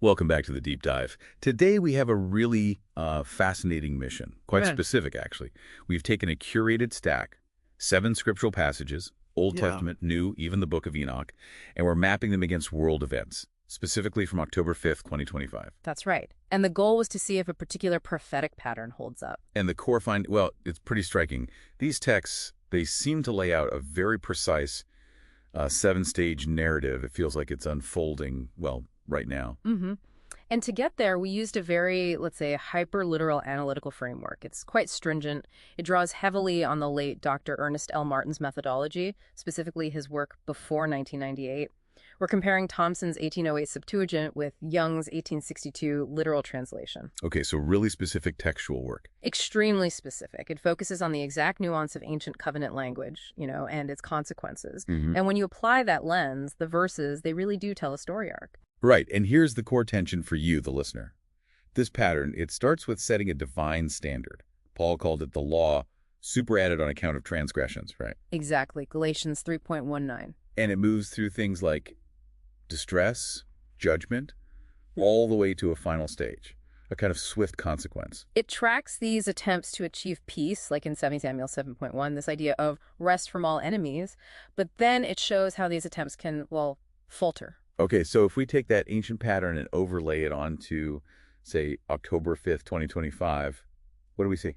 Welcome back to the Deep Dive. Today we have a really fascinating mission, quite Right. specific actually. We've taken a curated stack, 7 scriptural passages, Old Yeah. Testament, New, even the Book of Enoch, and we're mapping them against world events, specifically from October 5th, 2025. That's right. And the goal was to see if a particular prophetic pattern holds up. And the core find, well, it's pretty striking. These texts, they seem to lay out a very precise 7-stage narrative. It feels like it's unfolding, well, right now. Mm-hmm. And to get there, we used a very, let's say, hyper-literal analytical framework. It's quite stringent. It draws heavily on the late Dr. Ernest L. Martin's methodology, specifically his work before 1998. We're comparing Thompson's 1808 Septuagint with Young's 1862 literal translation. Okay, so really specific textual work. Extremely specific. It focuses on the exact nuance of ancient covenant language, and its consequences. And when you apply that lens, the verses, they really do tell a story arc. Right, and here's the core tension for you, the listener. This pattern, it starts with setting a divine standard. Paul called it the law, superadded on account of transgressions, right? Exactly. Galatians 3.19. And it moves through things like distress, judgment, all the way to a final stage, a kind of swift consequence. It tracks these attempts to achieve peace, like in 2 Samuel 7.1, this idea of rest from all enemies, but then it shows how these attempts can, well, falter. Okay, so if we take that ancient pattern and overlay it onto, say, October 5th, 2025, what do we see?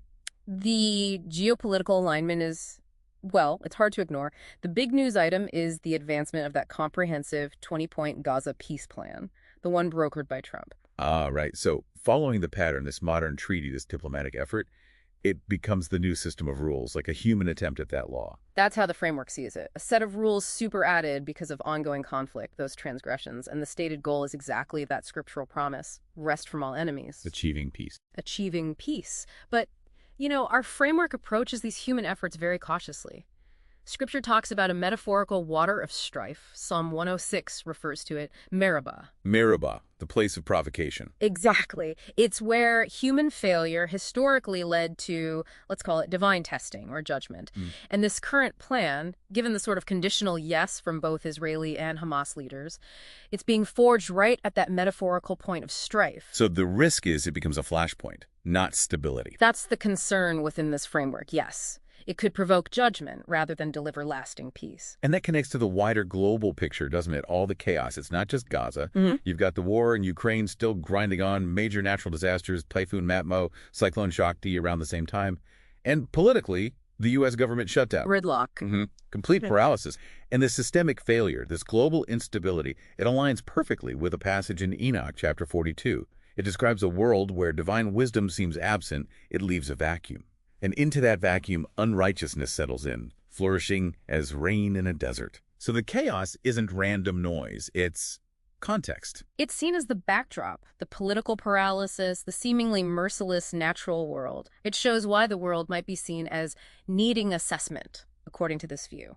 The geopolitical alignment is, well, it's hard to ignore. The big news item is the advancement of that comprehensive 20-point Gaza peace plan, the one brokered by Trump. Ah, right. So following the pattern, this modern treaty, this diplomatic effort, it becomes the new system of rules, like a human attempt at that law. That's how the framework sees it. A set of rules super added because of ongoing conflict, those transgressions, and the stated goal is exactly that scriptural promise, rest from all enemies. Achieving peace. Achieving peace. But, our framework approaches these human efforts very cautiously. Scripture talks about a metaphorical water of strife. Psalm 106 refers to it, Meribah. Meribah, the place of provocation. Exactly. It's where human failure historically led to, let's call it, divine testing or judgment. And this current plan, given the sort of conditional yes from both Israeli and Hamas leaders, it's being forged right at that metaphorical point of strife. So the risk is it becomes a flashpoint, not stability. That's the concern within this framework, yes. It could provoke judgment rather than deliver lasting peace. And that connects to the wider global picture, doesn't it? All the chaos. It's not just Gaza. You've got the war in Ukraine still grinding on, major natural disasters, Typhoon Matmo, Cyclone Shakti around the same time. And politically, the U.S. government shutdown. Gridlock. Complete paralysis. And this systemic failure, this global instability, it aligns perfectly with a passage in Enoch, chapter 42. It describes a world where divine wisdom seems absent. It leaves a vacuum. And into that vacuum, unrighteousness settles in, flourishing as rain in a desert. So the chaos isn't random noise, it's context. It's seen as the backdrop, the political paralysis, the seemingly merciless natural world. It shows why the world might be seen as needing assessment, according to this view.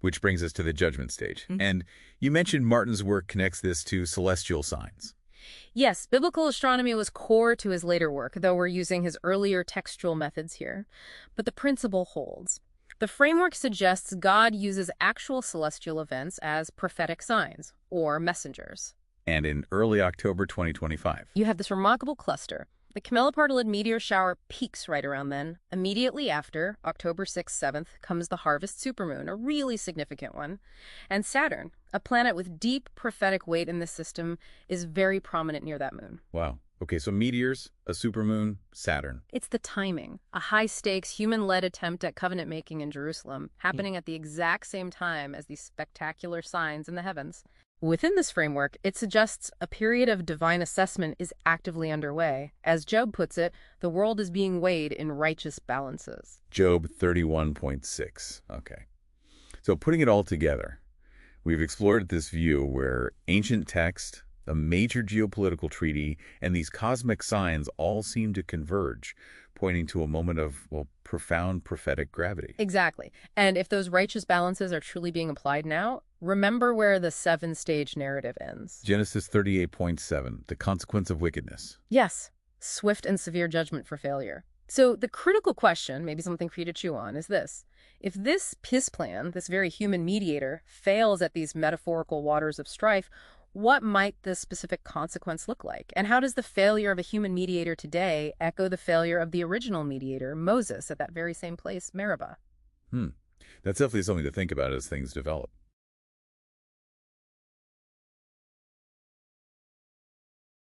Which brings us to the judgment stage. And you mentioned Martin's work connects this to celestial signs. Yes, biblical astronomy was core to his later work, though we're using his earlier textual methods here. But the principle holds. The framework suggests God uses actual celestial events as prophetic signs, or messengers. And in early October 2025. You have this remarkable cluster. The camelopardalis meteor shower peaks right around then. Immediately after, October 6th, 7th, comes the harvest supermoon, a really significant one. And Saturn, a planet with deep prophetic weight in the system, is very prominent near that moon. Wow. Okay, so meteors, a supermoon, Saturn. It's the timing, a high-stakes, human-led attempt at covenant-making in Jerusalem, happening at the exact same time as these spectacular signs in the heavens. Within this framework, it suggests a period of divine assessment is actively underway. As Job puts it, the world is being weighed in righteous balances. Job 31.6. Okay. So putting it all together, we've explored this view where ancient text, a major geopolitical treaty, and these cosmic signs all seem to converge, pointing to a moment of, well, profound prophetic gravity. Exactly. And if those righteous balances are truly being applied now, remember where the 7-stage narrative ends. Genesis 38.7, the consequence of wickedness. Yes, swift and severe judgment for failure. So the critical question, maybe something for you to chew on, is this. If this peace plan, this very human mediator, fails at these metaphorical waters of strife, What might the specific consequence look like? And how does the failure of a human mediator today echo the failure of the original mediator, Moses, at that very same place, Meribah? Hmm. That's definitely something to think about as things develop.